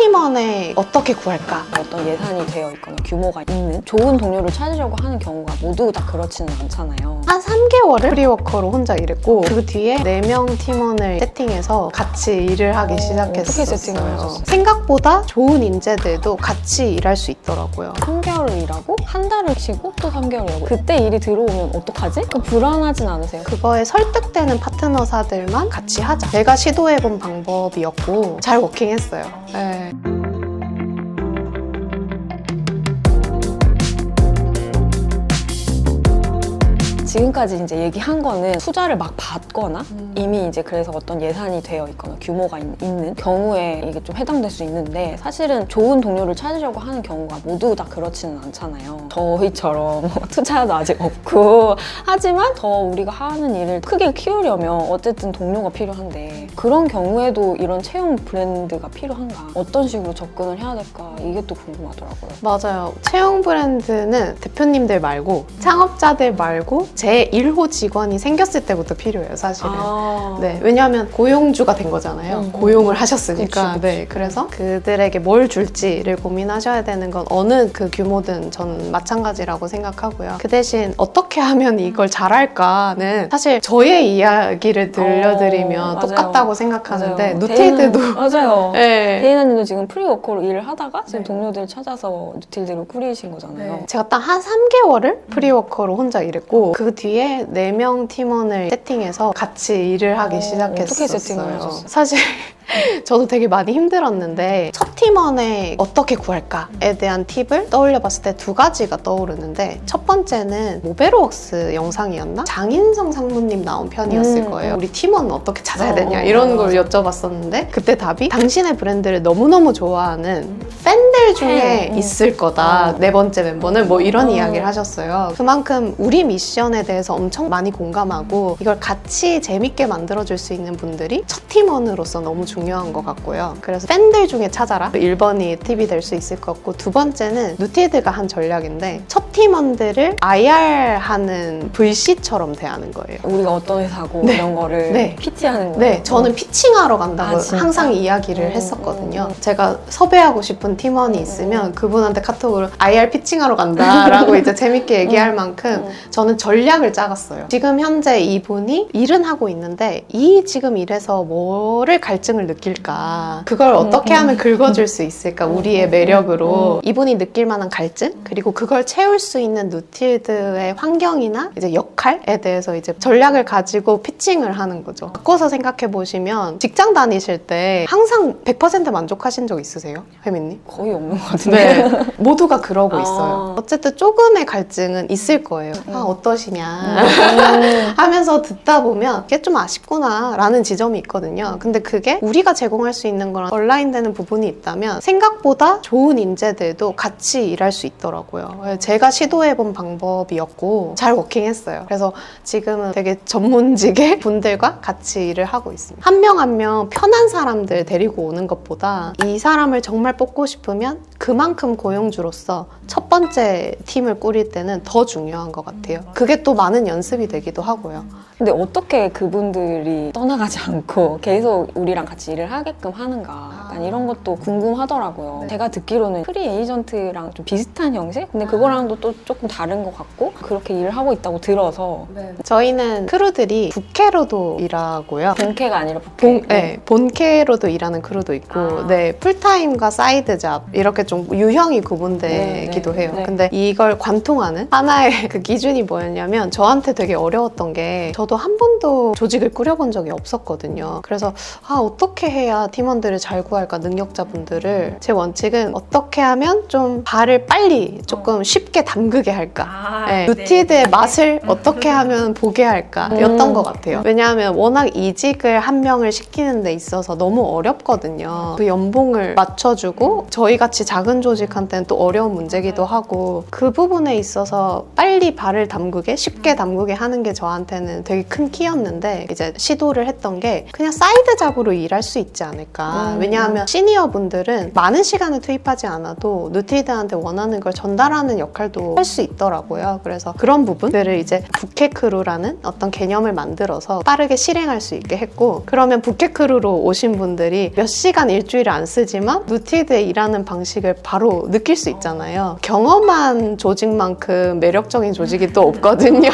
팀원에 어떻게 구할까? 어떤 예산이 되어 있거나 규모가 있는 좋은 동료를 찾으려고 하는 경우가 모두 다 그렇지는 않잖아요. 한 3개월을 프리워커로 혼자 일했고 그 뒤에 4명 팀원을 세팅해서 같이 일을 하기 시작했어요. 어떻게 세팅을 하셨어요? 생각보다 좋은 인재들도 같이 일할 수 있더라고요. 3개월을 일하고 한 달을 쉬고 또 3개월 일하고 그때 일이 들어오면 어떡하지? 그럼 불안하진 않으세요? 그거에 설득되는 파트너사들만 같이 하자. 제가 시도해본 방법이었고 잘 워킹했어요. 네. 지금까지 이제 얘기한 거는 투자를 막 받거나 이미 이제 그래서 어떤 예산이 되어 있거나 규모가 있는 경우에 이게 좀 해당될 수 있는데 사실은 좋은 동료를 찾으려고 하는 경우가 모두 다 그렇지는 않잖아요. 저희처럼 투자도 아직 없고 하지만 더 우리가 하는 일을 크게 키우려면 어쨌든 동료가 필요한데 그런 경우에도 이런 채용 브랜드가 필요한가? 어떤 식으로 접근을 해야 될까? 이게 또 궁금하더라고요. 맞아요. 채용 브랜드는 대표님들 말고 창업자들 말고 제 1호 직원이 생겼을 때부터 필요해요, 사실은. 네, 왜냐하면 고용주가 된 거잖아요. 고용을 하셨으니까. 그치. 네, 그래서 그들에게 뭘 줄지를 고민하셔야 되는 건 어느 그 규모든 전 마찬가지라고 생각하고요. 그 대신 어떻게 하면 이걸 잘할까는 사실 저의 이야기를 들려드리면 맞아요. 똑같다고 생각하는데 맞아요. 누틸드도 맞아요. 네. 대인언니도 지금 프리워커로 일을 하다가 지금 네. 동료들 찾아서 누틸드를 꾸리신 거잖아요. 네. 제가 딱 한 3개월을 프리워커로 혼자 일했고 그 뒤에 4명 팀원을 세팅해서 같이 일을 하기 시작했어요. 어떻게 세팅을 하셨어요? 사실 저도 되게 많이 힘들었는데 첫 팀원에 어떻게 구할까에 대한 팁을 떠올려 봤을 때 2가지가 떠오르는데 첫 번째는 모베로웍스 영상이었나? 장인성 상무님 나온 편이었을 거예요. 우리 팀원 어떻게 찾아야 되냐 이런 걸 여쭤봤었는데 그때 답이 당신의 브랜드를 너무너무 좋아하는 팬들 중에 있을 거다. 4번째 멤버는 뭐 이런 이야기를 하셨어요. 그만큼 우리 미션에 대해서 엄청 많이 공감하고 이걸 같이 재밌게 만들어줄 수 있는 분들이 첫 팀원으로서 너무 중요한 것 같고요. 그래서 팬들 중에 찾아라 1번이 팁이 될 수 있을 것 같고 2번째는 누티드가 한 전략인데 첫 팀원들을 IR하는 VC처럼 대하는 거예요. 우리가 어떤 회사고 네. 이런 거를 네. PT하는 거예요. 네, 저는 피칭하러 간다고 진짜? 항상 이야기를 했었거든요. 제가 섭외하고 싶은 팀원이 있으면 그분한테 카톡으로 IR 피칭하러 간다라고 이제 재밌게 얘기할 만큼 저는 전략을 짜갔어요. 지금 현재 이분이 일은 하고 있는데 이 지금 일에서 뭐를 갈증을 느낄까? 그걸 어떻게 하면 긁어줄 수 있을까? 우리의 매력으로 이분이 느낄 만한 갈증? 그리고 그걸 채울 수 있는 누틸드의 환경이나 이제 역할에 대해서 이제 전략을 가지고 피칭을 하는 거죠. 바꿔서 생각해 보시면 직장 다니실 때 항상 100% 만족하신 적 있으세요? 혜민님? 거의 없는 것 같은데. 네. 모두가 그러고 있어요. 어쨌든 조금의 갈증은 있을 거예요. 아, 어떠시냐? 하면서 듣다 보면 이게 좀 아쉽구나 라는 지점이 있거든요. 근데 그게 우리가 제공할 수 있는 거랑 얼라인되는 부분이 있다면 생각보다 좋은 인재들도 같이 일할 수 있더라고요. 제가 시도해본 방법이었고 잘 워킹했어요. 그래서 지금은 되게 전문직의 분들과 같이 일을 하고 있습니다. 한 명 한 명 편한 사람들 데리고 오는 것보다 이 사람을 정말 뽑고 싶으면 그만큼 고용주로서 첫 번째 팀을 꾸릴 때는 더 중요한 것 같아요. 그게 또 많은 연습이 되기도 하고요. 근데 어떻게 그분들이 떠나가지 않고 계속 우리랑 같이 일을 하게끔 하는가 약간 이런 것도 궁금하더라고요. 네. 제가 듣기로는 프리 에이전트랑 좀 비슷한 형식? 근데 그거랑도 또 조금 다른 것 같고 그렇게 일을 하고 있다고 들어서 저희는 크루들이 부캐로도 일하고요. 본캐가 아니라 부캐. 네, 본캐로도 일하는 크루도 있고 네, 풀타임과 사이드 잡 이렇게 좀 유형이 구분되기도 해요. 네. 근데 이걸 관통하는 하나의 그 기준이 뭐였냐면 저한테 되게 어려웠던 게 저도 한 번도 조직을 꾸려본 적이 없었거든요. 그래서 어떻게 해야 팀원들을 잘 구할까, 능력자분들을. 제 원칙은 어떻게 하면 좀 발을 빨리 조금 쉽게 담그게 할까. 네, 누티드의 맛을 어떻게 하면 보게 할까 였던 것 같아요. 왜냐하면 워낙 이직을 한 명을 시키는 데 있어서 너무 어렵거든요. 그 연봉을 맞춰주고 저희같이 작은 조직한테는 또 어려운 문제기도 하고 그 부분에 있어서 빨리 발을 담그게 쉽게 담그게 하는 게 저한테는 되게 되게 큰 키였는데 이제 시도를 했던 게 그냥 사이드 잡으로 일할 수 있지 않을까. 왜냐하면 시니어 분들은 많은 시간을 투입하지 않아도 누티드한테 원하는 걸 전달하는 역할도 할 수 있더라고요. 그래서 그런 부분들을 이제 부캐크루라는 어떤 개념을 만들어서 빠르게 실행할 수 있게 했고, 그러면 부캐크루로 오신 분들이 몇 시간 일주일에 안 쓰지만 누티드에 일하는 방식을 바로 느낄 수 있잖아요. 경험한 조직만큼 매력적인 조직이 또 없거든요.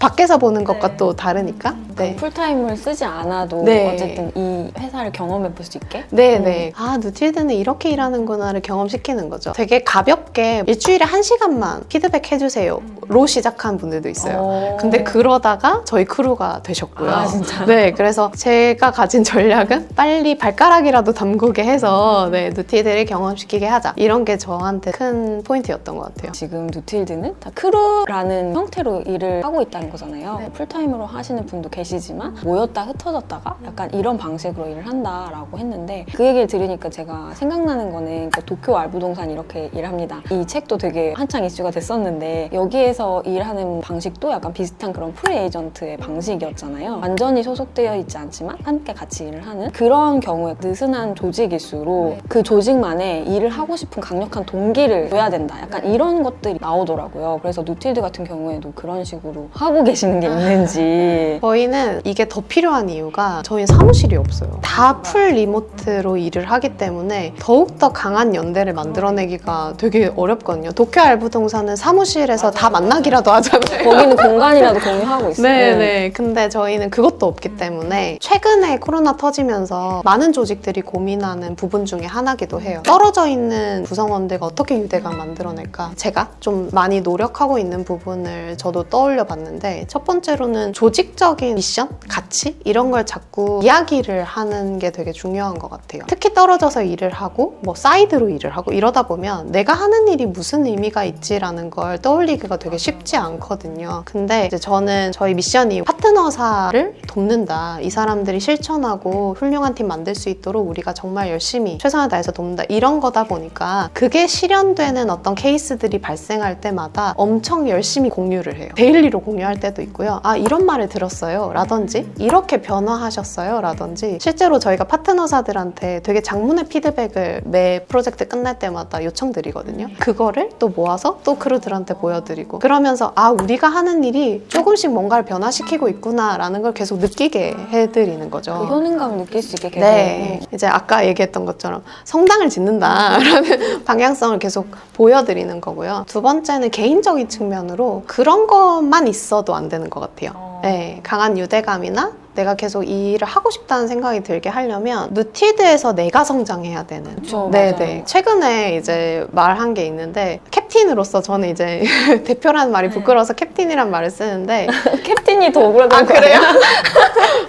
밖에서 보는 것과 또 다르니까. 네. 풀타임을 쓰지 않아도 네. 어쨌든 이 회사를 경험해 볼 수 있게? 네네. 아, 누티드는 이렇게 일하는구나를 경험시키는 거죠. 되게 가볍게 일주일에 1시간만 피드백 해주세요 로 시작한 분들도 있어요. 근데 그러다가 저희 크루가 되셨고요. 아, 진짜? 네, 그래서 제가 가진 전략은 빨리 발가락이라도 담그게 해서 네, 누티드를 경험시키게 하자. 이런 게 저한테 큰 포인트였던 것 같아요. 지금 누틸드는 다 크루라는 형태로 일을 하고 있다는 거잖아요. 네. 풀타임으로 하시는 분도 계시지만 모였다 흩어졌다가 약간 이런 방식으로 일을 한다라고 했는데, 그 얘기를 들으니까 제가 생각나는 거는 그 도쿄 알부동산 이렇게 일합니다. 이 책도 되게 한창 이슈가 됐었는데 여기에서 일하는 방식도 약간 비슷한 그런 프리에이전트의 방식이었잖아요. 완전히 소속되어 있지 않지만 함께 같이 일을 하는 그런 경우에 느슨한 조직일수록 그 조직만의 일을 하고 싶은 강력한 동기를 줘야 된다. 약간 이런 것들이 나오더라고요. 그래서 누틸드 같은 경우에도 그런 식으로 하고 계시는 게 있는지. 저희는 이게 더 필요한 이유가 저희 사무실이 없어요. 다 풀 리모트로 일을 하기 때문에 더욱더 강한 연대를 만들어내기가 되게 어렵거든요. 도쿄 알부동산은 사무실에서 다 만나기라도 하잖아요. 거기는 공간이라도 공유하고 있어요. 네네. 근데 저희는 그것도 없기 때문에 최근에 코로나 터지면서 많은 조직들이 고민하는 부분 중에 하나기도 해요. 떨어져 있는 구성원들과 어떻게 유대감 만들어낼까? 제가 좀 많이 노력하고 있는 부분을 저도 떠올려 봤는데, 첫 번째로는 조직적인 미션? 가치? 이런 걸 자꾸 이야기를 하는 게 되게 중요한 것 같아요. 특히 떨어져서 일을 하고 뭐 사이드로 일을 하고 이러다 보면 내가 하는 일이 무슨 의미가 있지라는 걸 떠올리기가 되게 쉽지 않거든요. 근데 이제 저는 저희 미션이 파트너사를 돕는다. 이 사람들이 실천하고 훌륭한 팀 만들 수 있도록 우리가 정말 열심히 최선을 다해서 돕는다. 이런 거다 보니까 그게 실현되는 어떤 케이스들이 발생할 때마다 엄청 열심히 공유를 해요. 데일리로 공유할 때도 있고요. 아, 이런 말을 들었어요. 라든지 이렇게 변화하셨어요. 라든지 실제로 저희가 파트너사들한테 되게 장문의 피드백을 매 프로젝트 끝날 때마다 요청드리거든요. 그거를 또 모아서 또 크루들한테 보여드리고, 그러면서 아, 우리가 하는 일이 조금씩 뭔가를 변화시키고 있구나 라는 걸 계속 느끼게 해드리는 거죠. 그 효능감을 느낄 수 있게 계속. 네, 이제 아까 얘기했던 것처럼 성당을 짓는다라는 방향성을 계속 보여드리는 거고요. 두 번째는 개인적인 측면으로 그런 것만 있어도 안 되는 것 같아요. 네, 강한 유대감이나 내가 계속 이 일을 하고 싶다는 생각이 들게 하려면 누티드에서 내가 성장해야 되는. 그쵸, 네네. 맞아요. 최근에 이제 말한 게 있는데, 캡틴으로서 저는 이제 대표라는 말이 부끄러워서 캡틴이란 말을 쓰는데 캡틴이 더 억울하다는 거 그래요?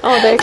아니야? 네,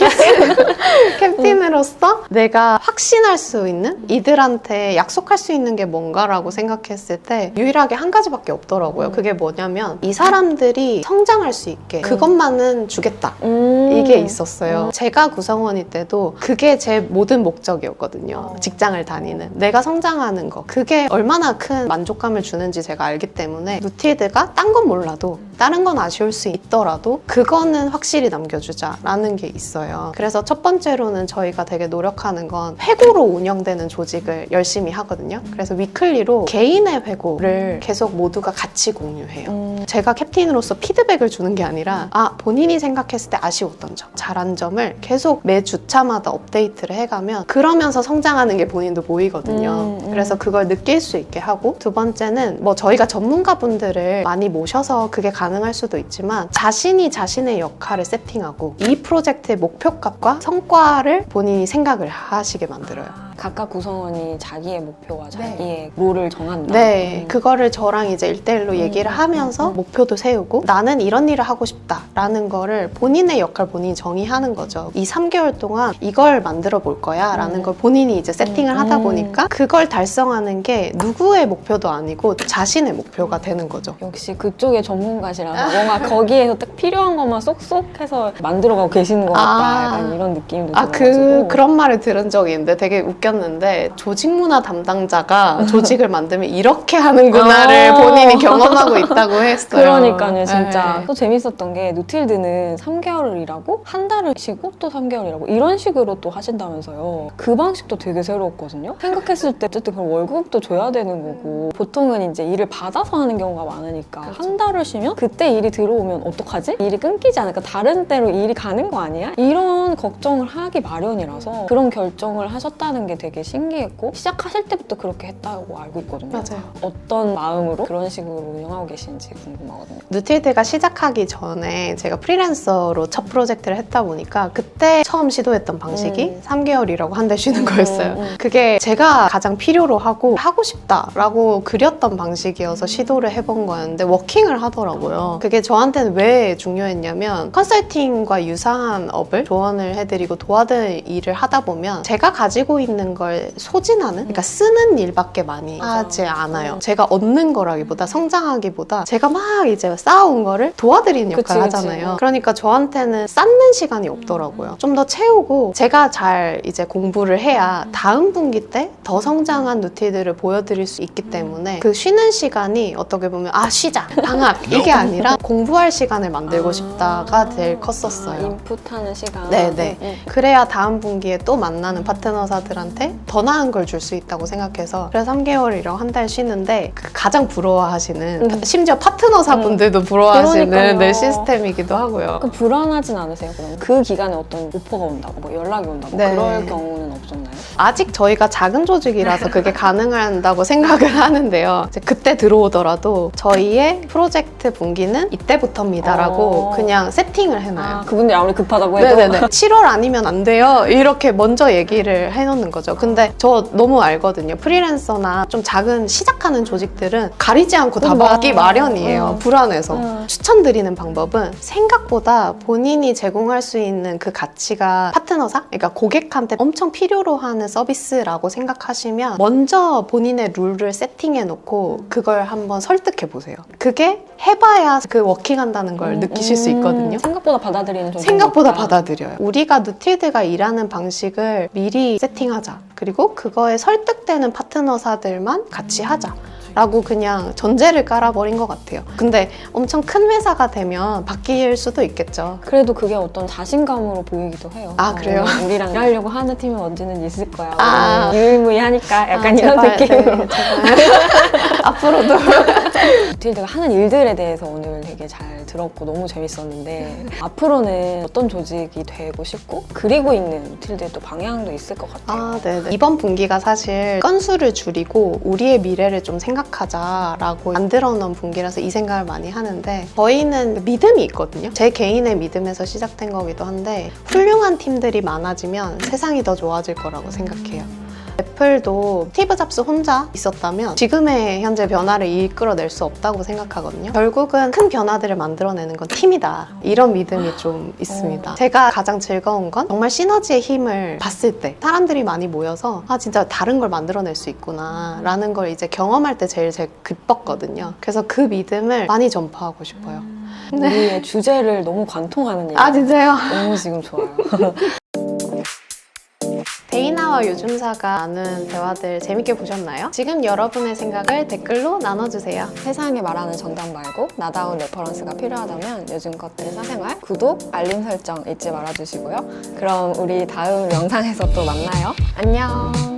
캡틴으로서 내가 확신할 수 있는, 이들한테 약속할 수 있는 게 뭔가라고 생각했을 때 유일하게 한 가지밖에 없더라고요. 그게 뭐냐면 이 사람들이 성장할 수 있게 그것만은 주겠다. 이게 있었어요. 제가 구성원일 때도 그게 제 모든 목적이었거든요. 직장을 다니는. 내가 성장하는 거. 그게 얼마나 큰 만족감을 주는지 제가 알기 때문에 누티드가 딴 건 몰라도 다른 건 아쉬울 수 있더라도 그거는 확실히 남겨주자라는 게 있어요. 그래서 첫 번째로는 저희가 되게 노력하는 건 회고로 운영되는 조직을 열심히 하거든요. 그래서 위클리로 개인의 회고를 계속 모두가 같이 공유해요. 제가 캡틴으로서 피드백을 주는 게 아니라 본인이 생각했을 때 아쉬웠던 점, 잘한 점을 계속 매 주차마다 업데이트를 해가면 그러면서 성장하는 게 본인도 보이거든요. 그래서 그걸 느낄 수 있게 하고, 두 번째는 뭐 저희가 전문가분들을 많이 모셔서 그게 가능할 수도 있지만 자신이 자신의 역할을 세팅하고 이 프로젝트의 목표값과 성과를 본인이 생각을 하시게 만들어요. 각각 구성원이 자기의 목표와 자기의 롤을 정한다. 네, 그거를 저랑 이제 1대1로 얘기를 하면서 목표도 세우고 나는 이런 일을 하고 싶다라는 거를 본인의 역할 본인이 정의하는 거죠. 이 3개월 동안 이걸 만들어 볼 거야 라는 걸 본인이 이제 세팅을 하다 보니까 그걸 달성하는 게 누구의 목표도 아니고 자신의 목표가 되는 거죠. 역시 그쪽의 전문가시라서 뭔가 거기에서 딱 필요한 것만 쏙쏙 해서 만들어가고 계시는 것 같다. 약간 이런 느낌도 들어가지고. 그런 말을 들은 적이 있는데 되게 웃겼어요. 느꼈는데 조직 문화 담당자가 조직을 만들면 이렇게 하는구나를 본인이 경험하고 있다고 했어요. 그러니까요, 진짜. 네. 또 재밌었던 게 누틸드는 3개월을 일하고 한 달을 쉬고 또 3개월 일하고 이런 식으로 또 하신다면서요. 그 방식도 되게 새로웠거든요. 생각했을 때 어쨌든 그럼 월급도 줘야 되는 거고 보통은 이제 일을 받아서 하는 경우가 많으니까 그렇죠. 한 달을 쉬면 그때 일이 들어오면 어떡하지? 일이 끊기지 않을까? 다른 때로 일이 가는 거 아니야? 이런 걱정을 하기 마련이라서 그런 결정을 하셨다는 게 되게 신기했고 시작하실 때부터 그렇게 했다고 알고 있거든요. 맞아요. 어떤 마음으로 그런 식으로 운영하고 계신지 궁금하거든요. 누틸드가 시작하기 전에 제가 프리랜서로 첫 프로젝트를 했다 보니까 그때 처음 시도했던 방식이 3개월이라고 한 달 쉬는 거였어요. 그게 제가 가장 필요로 하고 싶다라고 그렸던 방식이어서 시도를 해본 거였는데 워킹을 하더라고요. 그게 저한테는 왜 중요했냐면 컨설팅과 유사한 업을 조언을 해드리고 도와드릴 일을 하다 보면 제가 가지고 있는 걸 소진하는 그러니까 쓰는 일밖에 많이 하지 않아요. 제가 얻는 거라기보다 성장하기보다 제가 막 이제 쌓아온 거를 도와드리는 역할을 그치. 하잖아요. 그러니까 저한테는 쌓는 시간이 없더라고요. 좀 더 채우고 제가 잘 이제 공부를 해야 다음 분기 때 더 성장한 누틸드를 보여드릴 수 있기 때문에 그 쉬는 시간이 어떻게 보면 쉬자, 방학 이게 아니라 공부할 시간을 만들고 싶다가 제일 컸었어요. 인풋하는 시간. 네네. 그래야 다음 분기에 또 만나는 파트너사들한테 더 나은 걸 줄 수 있다고 생각해서 그래서 3개월이랑 한 달 쉬는데 가장 부러워하시는 심지어 파트너사분들도 부러워하시는 그러니까요. 네, 시스템이기도 하고요. 그럼 불안하진 않으세요? 그럼 그 기간에 어떤 오퍼가 온다고, 뭐 연락이 온다고 네. 그럴 경우는 없었나요? 아직 저희가 작은 조직이라서 그게 가능한다고 생각을 하는데요. 이제 그때 들어오더라도 저희의 프로젝트 분기는 이때부터입니다라고 그냥 세팅을 해놔요. 그분들이 아무리 급하다고 해도 네네네. 7월 아니면 안 돼요. 이렇게 먼저 얘기를 해놓는 거죠. 근데 저 너무 알거든요. 프리랜서나 좀 작은 시작하는 조직들은 가리지 않고 다 받기 마련이에요. 불안해서. 추천드리는 방법은 생각보다 본인이 제공할 수 있는 그 가치가 파트너사? 그러니까 고객한테 엄청 필요로 하는 서비스라고 생각하시면 먼저 본인의 룰을 세팅해놓고 그걸 한번 설득해보세요. 그게 해봐야 그 워킹한다는 걸 느끼실 수 있거든요. 생각보다 받아들이는 조직이 생각보다 있다. 받아들여요. 우리가 누틸드가 일하는 방식을 미리 세팅하자. 그리고 그거에 설득되는 파트너사들만 같이 하자. 라고 그냥 전제를 깔아버린 것 같아요. 근데 엄청 큰 회사가 되면 바뀔 수도 있겠죠. 그래도 그게 어떤 자신감으로 보이기도 해요. 그래요? 우리랑 일하려고 하는 팀이 언제는 있을 거야. 아. 유일무이하니까 약간 이런 제발, 느낌으로. 네, 제발. 앞으로도. 누틸드가 하는 일들에 대해서 오늘 되게 잘 들었고 너무 재밌었는데 앞으로는 어떤 조직이 되고 싶고 그리고 있는 누틸드의 또 방향도 있을 것 같아요. 네네. 이번 분기가 사실 건수를 줄이고 우리의 미래를 좀 생각하자라고 만들어 놓은 분기라서 이 생각을 많이 하는데 저희는 믿음이 있거든요. 제 개인의 믿음에서 시작된 거기도 한데 훌륭한 팀들이 많아지면 세상이 더 좋아질 거라고 생각해요. 애플도 스티브 잡스 혼자 있었다면 지금의 현재 변화를 이끌어낼 수 없다고 생각하거든요. 결국은 큰 변화들을 만들어내는 건 팀이다. 이런 믿음이 좀 있습니다. 제가 가장 즐거운 건 정말 시너지의 힘을 봤을 때 사람들이 많이 모여서 진짜 다른 걸 만들어낼 수 있구나 라는 걸 이제 경험할 때 제일 기뻤거든요. 그래서 그 믿음을 많이 전파하고 싶어요. 우리의 주제를 너무 관통하는 얘기. 진짜요? 너무 지금 좋아요. 데이나와 요즘사가 나눈 대화들 재밌게 보셨나요? 지금 여러분의 생각을 댓글로 나눠주세요. 세상에 말하는 정답 말고 나다운 레퍼런스가 필요하다면 요즘 것들 사생활, 구독, 알림 설정 잊지 말아주시고요. 그럼 우리 다음 영상에서 또 만나요. 안녕.